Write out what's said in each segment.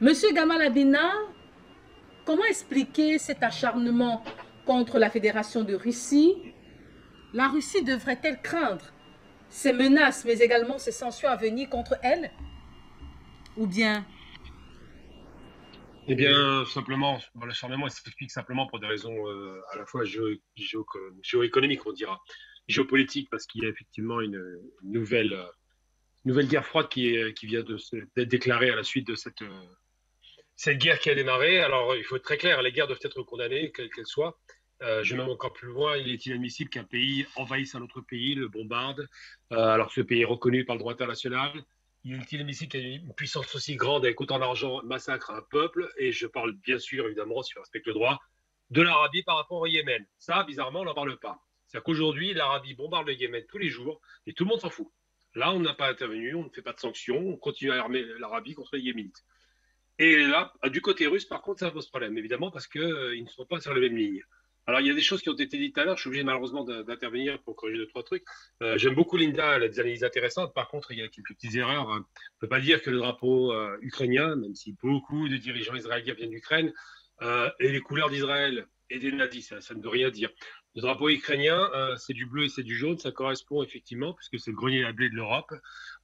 Monsieur Gamal Abina, comment expliquer cet acharnement contre la Fédération de Russie? La Russie devrait-elle craindre ces menaces, mais également ces sanctions à venir contre elle? Ou bien, Eh bien, simplement, bon, l'acharnement il s'explique simplement pour des raisons à la fois géoéconomiques, on dira, géopolitiques, parce qu'il y a effectivement une nouvelle guerre froide qui vient d'être déclarée à la suite de cette guerre qui a démarré. Alors, il faut être très clair, les guerres doivent être condamnées, quelles qu'elles soient. Je vais même encore plus loin, il est inadmissible qu'un pays envahisse un autre pays, le bombarde, alors que ce pays est reconnu par le droit international. Il est inadmissible qu'une puissance aussi grande avec autant d'argent massacre un peuple, et je parle bien sûr, évidemment, si on respecte le droit, de l'Arabie par rapport au Yémen. Ça, bizarrement, on n'en parle pas. C'est-à-dire qu'aujourd'hui, l'Arabie bombarde le Yémen tous les jours, et tout le monde s'en fout. Là, on n'a pas intervenu, on ne fait pas de sanctions, on continue à armer l'Arabie contre les Yéménites. Et là, du côté russe, par contre, ça pose problème, évidemment, parce qu'ils ne sont pas sur la même ligne. Alors, il y a des choses qui ont été dites tout à l'heure, je suis obligé malheureusement d'intervenir pour corriger deux, trois trucs. J'aime beaucoup Linda, elle a des analyses intéressantes. Par contre, il y a quelques petites erreurs. On ne peut pas dire que le drapeau ukrainien, même si beaucoup de dirigeants israéliens viennent d'Ukraine, et les couleurs d'Israël et des nazis, ça ne veut rien dire. Le drapeau ukrainien, c'est du bleu et c'est du jaune, ça correspond effectivement, puisque c'est le grenier à blé de l'Europe,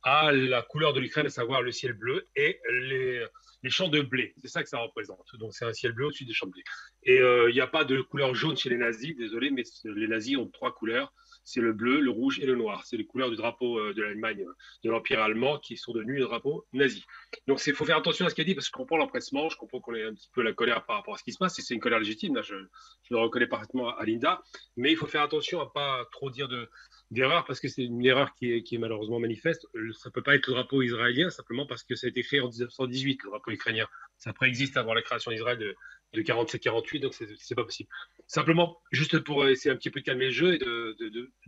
à la couleur de l'Ukraine, à savoir le ciel bleu et les champs de blé. C'est ça que ça représente. Donc c'est un ciel bleu au-dessus des champs de blé. Et il n'y a pas de couleur jaune chez les nazis, désolé, mais les nazis ont trois couleurs. C'est le bleu, le rouge et le noir. C'est les couleurs du drapeau de l'Allemagne, de l'Empire allemand, qui sont devenus le drapeau nazi. Donc il faut faire attention à ce qu'il a dit, parce que je comprends l'empressement, je comprends qu'on ait un petit peu la colère par rapport à ce qui se passe, et c'est une colère légitime, là, je le reconnais parfaitement à Linda, mais il faut faire attention à ne pas trop dire d'erreur, parce que c'est une erreur qui est malheureusement manifeste. Ça ne peut pas être le drapeau israélien, simplement parce que ça a été créé en 1918, le drapeau ukrainien. Ça préexiste avant la création d'Israël de 47-48, donc c'est pas possible. Simplement, juste pour essayer un petit peu de calmer le jeu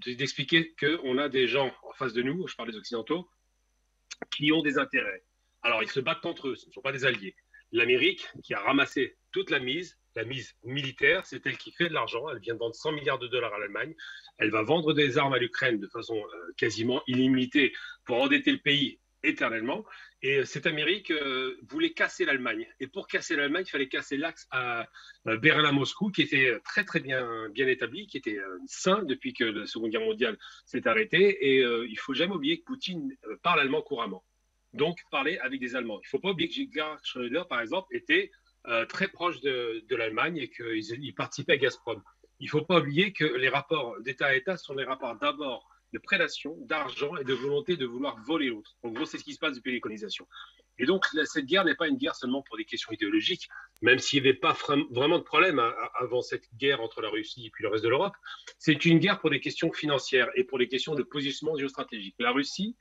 et d'expliquer qu'on a des gens en face de nous, je parle des Occidentaux, qui ont des intérêts. Alors, ils se battent entre eux, ce ne sont pas des alliés. L'Amérique, qui a ramassé toute la mise militaire, c'est elle qui fait de l'argent. Elle vient de vendre 100 milliards de dollars à l'Allemagne. Elle va vendre des armes à l'Ukraine de façon quasiment illimitée pour endetter le pays éternellement. Et cette Amérique voulait casser l'Allemagne. Et pour casser l'Allemagne, il fallait casser l'axe à Berlin-Moscou, qui était très très bien établi, qui était sain depuis que la Seconde Guerre mondiale s'est arrêtée. Et il ne faut jamais oublier que Poutine parle allemand couramment. Donc, parler avec des Allemands. Il ne faut pas oublier que Gerhard Schröder, par exemple, était très proche de l'Allemagne et qu'il participait à Gazprom. Il ne faut pas oublier que les rapports d'État à État sont des rapports d'abord de prédation, d'argent et de volonté de vouloir voler l'autre. En gros, c'est ce qui se passe depuis les colonisations. Et donc, cette guerre n'est pas une guerre seulement pour des questions idéologiques, même s'il n'y avait pas vraiment de problème avant cette guerre entre la Russie et puis le reste de l'Europe. C'est une guerre pour des questions financières et pour des questions de positionnement géostratégique. La Russie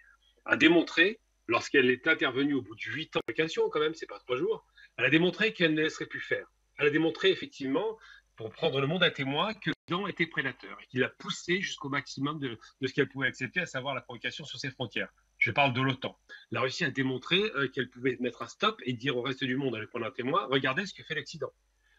a démontré, lorsqu'elle est intervenue au bout de 8 ans de vacation, quand même, c'est pas 3 jours, elle a démontré qu'elle ne laisserait plus faire. Elle a démontré effectivement, pour prendre le monde à témoin, que l'Occident était prédateur et qu'il a poussé jusqu'au maximum de ce qu'elle pouvait accepter, à savoir la provocation sur ses frontières. Je parle de l'OTAN. La Russie a démontré qu'elle pouvait mettre un stop et dire au reste du monde, allez prendre un témoin, regardez ce que fait l'Occident.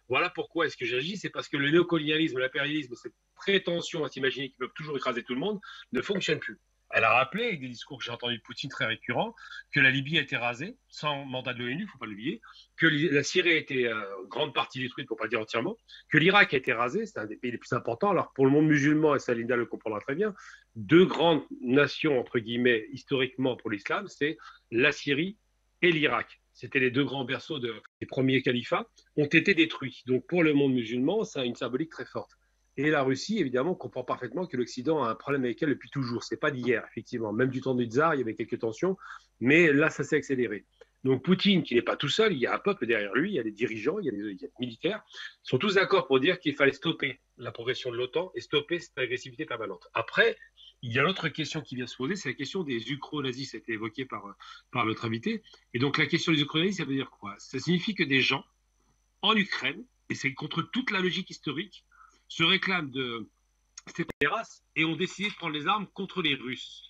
Voilà pourquoi est-ce que j'agis, c'est parce que le néocolonialisme, l'impérialisme, cette prétention à s'imaginer qu'ils peuvent toujours écraser tout le monde, ne fonctionne plus. Elle a rappelé, avec des discours que j'ai entendus de Poutine très récurrents, que la Libye a été rasée, sans mandat de l'ONU, il ne faut pas l'oublier, que la Syrie a été grande partie détruite, pour ne pas dire entièrement, que l'Irak a été rasé, c'est un des pays les plus importants. Alors pour le monde musulman, et ça Linda le comprendra très bien, deux grandes nations, entre guillemets, historiquement pour l'islam, c'est la Syrie et l'Irak. C'était les deux grands berceaux des premiers califats, ont été détruits. Donc pour le monde musulman, ça a une symbolique très forte. Et la Russie, évidemment, comprend parfaitement que l'Occident a un problème avec elle depuis toujours. C'est pas d'hier, effectivement. Même du temps du tsar, il y avait quelques tensions, mais là, ça s'est accéléré. Donc Poutine, qui n'est pas tout seul, il y a un peuple derrière lui, il y a des dirigeants, il y a des militaires, sont tous d'accord pour dire qu'il fallait stopper la progression de l'OTAN et stopper cette agressivité permanente. Après, il y a l'autre question qui vient se poser, c'est la question des ukro-nazis, ça a été évoqué par notre invité. Et donc la question des ukro-nazis, ça veut dire quoi? Ça signifie que des gens en Ukraine, et c'est contre toute la logique historique, se réclament de ces races et ont décidé de prendre les armes contre les Russes.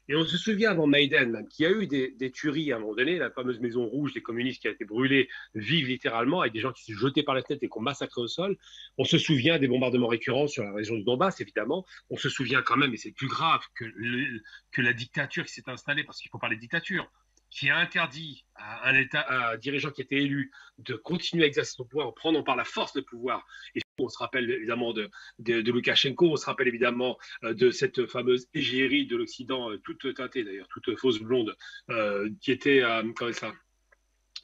Et on se souvient avant Maïdan, même, qu'il y a eu des tueries à un moment donné, la fameuse maison rouge des communistes qui a été brûlée vive littéralement, avec des gens qui se jetaient par la tête et qu'on massacrait au sol. On se souvient des bombardements récurrents sur la région du Donbass, évidemment. On se souvient quand même, et c'est plus grave, que la dictature qui s'est installée, parce qu'il faut parler de dictature, qui a interdit à à un dirigeant qui était élu de continuer à exercer son pouvoir en prenant par la force le pouvoir. Et on se rappelle évidemment de Loukachenko, on se rappelle évidemment de cette fameuse égérie de l'Occident, toute teintée d'ailleurs, toute fausse blonde, qui était, comment ça,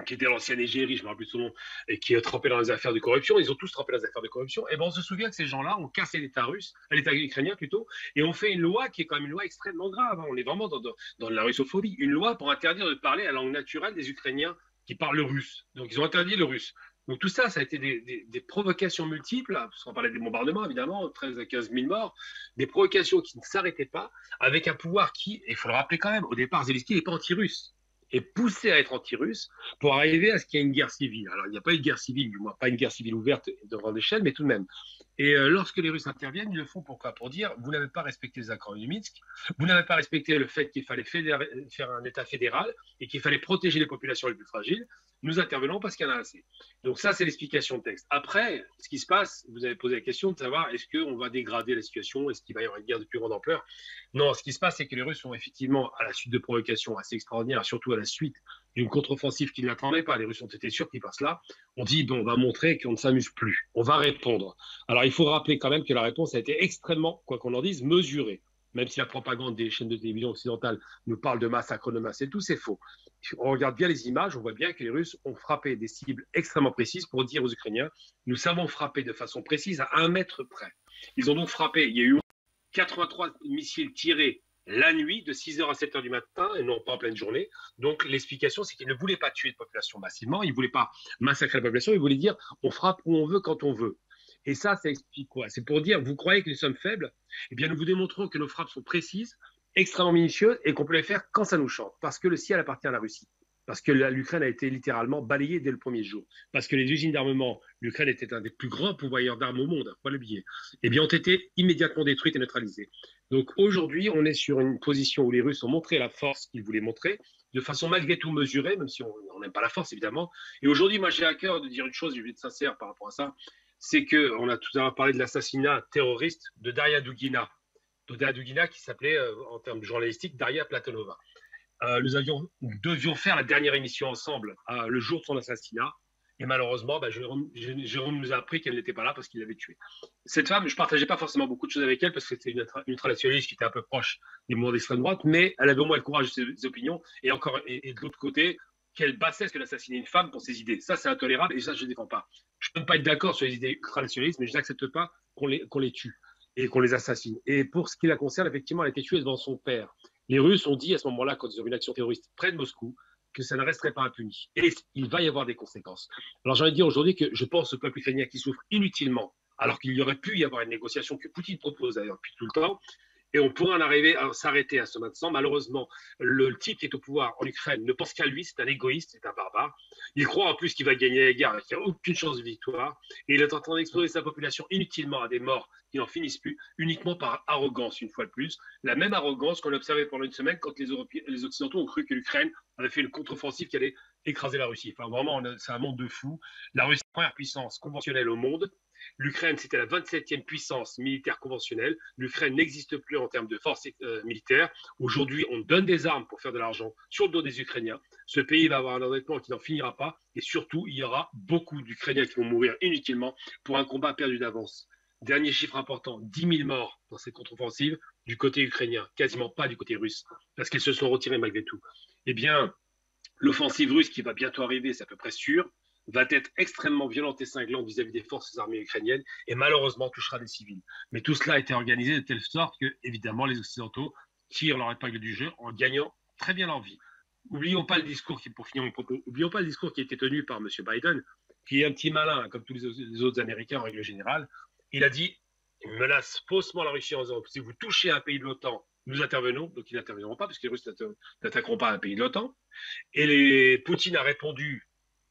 qui était l'ancienne égérie, je me rappelle plus de son nom, et qui a trempé dans les affaires de corruption. Ils ont tous trempé dans les affaires de corruption. Et ben on se souvient que ces gens-là ont cassé l'État russe, l'État ukrainien plutôt, et ont fait une loi qui est quand même une loi extrêmement grave. Hein. On est vraiment dans la russophobie. Une loi pour interdire de parler la langue naturelle des Ukrainiens qui parlent le russe. Donc ils ont interdit le russe. Donc tout ça, ça a été des provocations multiples, parce qu'on parlait des bombardements, évidemment, 13 à 15 000 morts, des provocations qui ne s'arrêtaient pas, avec un pouvoir qui, et il faut le rappeler quand même, au départ, Zelensky n'est pas anti-russe, est poussé à être anti-russe pour arriver à ce qu'il y ait une guerre civile. Alors, il n'y a pas eu de guerre civile, du moins pas une guerre civile ouverte de grande échelle, mais tout de même. Et lorsque les Russes interviennent, ils le font pourquoi? Pour dire, vous n'avez pas respecté les accords de Minsk, vous n'avez pas respecté le fait qu'il fallait faire un État fédéral et qu'il fallait protéger les populations les plus fragiles. Nous intervenons parce qu'il y en a assez. Donc ça, c'est l'explication de texte. Après, ce qui se passe, vous avez posé la question de savoir est-ce qu'on va dégrader la situation, est-ce qu'il va y avoir une guerre de plus grande ampleur? Non, ce qui se passe, c'est que les Russes sont effectivement à la suite de provocations assez extraordinaires, surtout à la suite d'une contre-offensive qu'ils n'attendaient pas. Les Russes ont été sûrs qu'ils passent là. On dit, bon, on va montrer qu'on ne s'amuse plus. On va répondre. Alors, il faut rappeler quand même que la réponse a été extrêmement, quoi qu'on en dise, mesurée. Même si la propagande des chaînes de télévision occidentales nous parle de massacre de masse et tout, c'est faux. On regarde bien les images, on voit bien que les Russes ont frappé des cibles extrêmement précises pour dire aux Ukrainiens, nous savons frapper de façon précise à 1 mètre près. Ils ont donc frappé, il y a eu 83 missiles tirés la nuit de 6h à 7h du matin et non pas en pleine journée. Donc l'explication, c'est qu'ils ne voulaient pas tuer de population massivement, ils ne voulaient pas massacrer la population, ils voulaient dire on frappe où on veut quand on veut. Et ça explique quoi? C'est pour dire, vous croyez que nous sommes faibles? Eh bien, nous vous démontrons que nos frappes sont précises, extrêmement minutieuses et qu'on peut les faire quand ça nous chante. Parce que le ciel appartient à la Russie. Parce que l'Ukraine a été littéralement balayée dès le premier jour. Parce que les usines d'armement, l'Ukraine était un des plus grands pourvoyeurs d'armes au monde, pas l'oublier, eh bien, ont été immédiatement détruites et neutralisées. Donc aujourd'hui, on est sur une position où les Russes ont montré la force qu'ils voulaient montrer, de façon malgré tout mesurée, même si on n'aime pas la force, évidemment. Et aujourd'hui, moi, j'ai à cœur de dire une chose, je vais être sincère par rapport à ça, c'est qu'on a tout à l'heure parlé de l'assassinat terroriste de Daria Dugina. Daria Dugina qui s'appelait, en termes journalistiques, Daria Platonova. Nous devions faire la dernière émission ensemble le jour de son assassinat. Et malheureusement, Jérôme nous a appris qu'elle n'était pas là parce qu'il l'avait tuée. Cette femme, je ne partageais pas forcément beaucoup de choses avec elle parce que c'était une ultranationaliste qui était un peu proche des mouvements d'extrême droite, mais elle avait au moins le courage de ses opinions. Et de l'autre côté, quelle bassesse que d'assassiner une femme pour ses idées. Ça, c'est intolérable et ça, je ne défends pas. Je ne peux pas être d'accord sur les idées ultranationalistes, mais je n'accepte pas qu'on les tue et qu'on les assassine. Et pour ce qui la concerne, effectivement, elle a été tuée devant son père. Les Russes ont dit à ce moment-là, quand ils ont eu une action terroriste près de Moscou, que ça ne resterait pas impuni. Et il va y avoir des conséquences. Alors j'ai envie de dire aujourd'hui que je pense au peuple ukrainien qui souffre inutilement, alors qu'il y aurait pu y avoir une négociation que Poutine propose d'ailleurs depuis tout le temps, et on pourrait en arriver à s'arrêter à ce maintenant. Malheureusement, le type qui est au pouvoir en Ukraine ne pense qu'à lui, c'est un égoïste, c'est un barbare. Il croit en plus qu'il va gagner la guerre, qu'il n'y a aucune chance de victoire, et il est en train d'exposer sa population inutilement à des morts qui n'en finissent plus, uniquement par arrogance, une fois de plus. La même arrogance qu'on a observée pendant une semaine quand les Occidentaux ont cru que l'Ukraine avait fait une contre-offensive qui allait écraser la Russie. Enfin, vraiment, c'est un monde de fous. La Russie est la première puissance conventionnelle au monde. L'Ukraine, c'était la 27e puissance militaire conventionnelle. L'Ukraine n'existe plus en termes de force militaire. Aujourd'hui, on donne des armes pour faire de l'argent sur le dos des Ukrainiens. Ce pays va avoir un endettement qui n'en finira pas. Et surtout, il y aura beaucoup d'Ukrainiens qui vont mourir inutilement pour un combat perdu d'avance. Dernier chiffre important, 10 000 morts dans cette contre-offensive du côté ukrainien, quasiment pas du côté russe, parce qu'ils se sont retirés malgré tout. Eh bien, l'offensive russe qui va bientôt arriver, c'est à peu près sûr, va être extrêmement violente et cinglante vis-à-vis des forces armées ukrainiennes et malheureusement touchera des civils. Mais tout cela a été organisé de telle sorte que, évidemment, les Occidentaux tirent leur épingle du jeu en gagnant très bien leur vie. Oublions pas le discours pour finir mon propos, oublions pas le discours qui a été tenu par M. Biden, qui est un petit malin, comme tous les autres Américains en règle générale. Il a dit, il menace faussement la Russie en disant, si vous touchez un pays de l'OTAN, nous intervenons, donc ils n'interviendront pas, parce que les Russes n'attaqueront pas un pays de l'OTAN. Et Poutine a répondu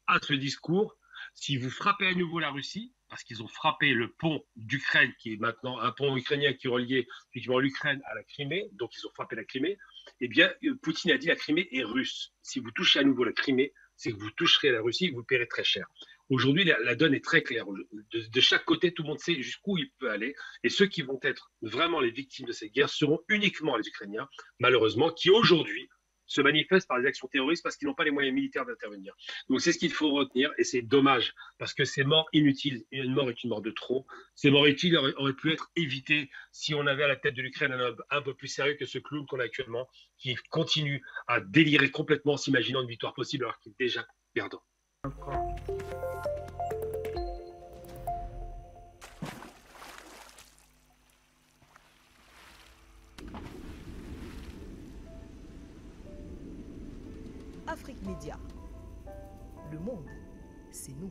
à ce discours, si vous frappez à nouveau la Russie, parce qu'ils ont frappé le pont d'Ukraine, qui est maintenant un pont ukrainien qui reliait effectivement l'Ukraine à la Crimée, donc ils ont frappé la Crimée, eh bien, Poutine a dit la Crimée est russe. Si vous touchez à nouveau la Crimée, c'est que vous toucherez la Russie et vous paierez très cher. Aujourd'hui, la donne est très claire. De chaque côté, tout le monde sait jusqu'où il peut aller. Et ceux qui vont être vraiment les victimes de cette guerre seront uniquement les Ukrainiens, malheureusement, qui aujourd'hui se manifestent par des actions terroristes parce qu'ils n'ont pas les moyens militaires d'intervenir. Donc c'est ce qu'il faut retenir et c'est dommage parce que ces morts inutiles, et une mort est une mort de trop, ces morts utiles auraient pu être évitées si on avait à la tête de l'Ukraine un homme un peu plus sérieux que ce clown qu'on a actuellement, qui continue à délirer complètement en s'imaginant une victoire possible alors qu'il est déjà perdant. Afrique Média. Le monde, c'est nous.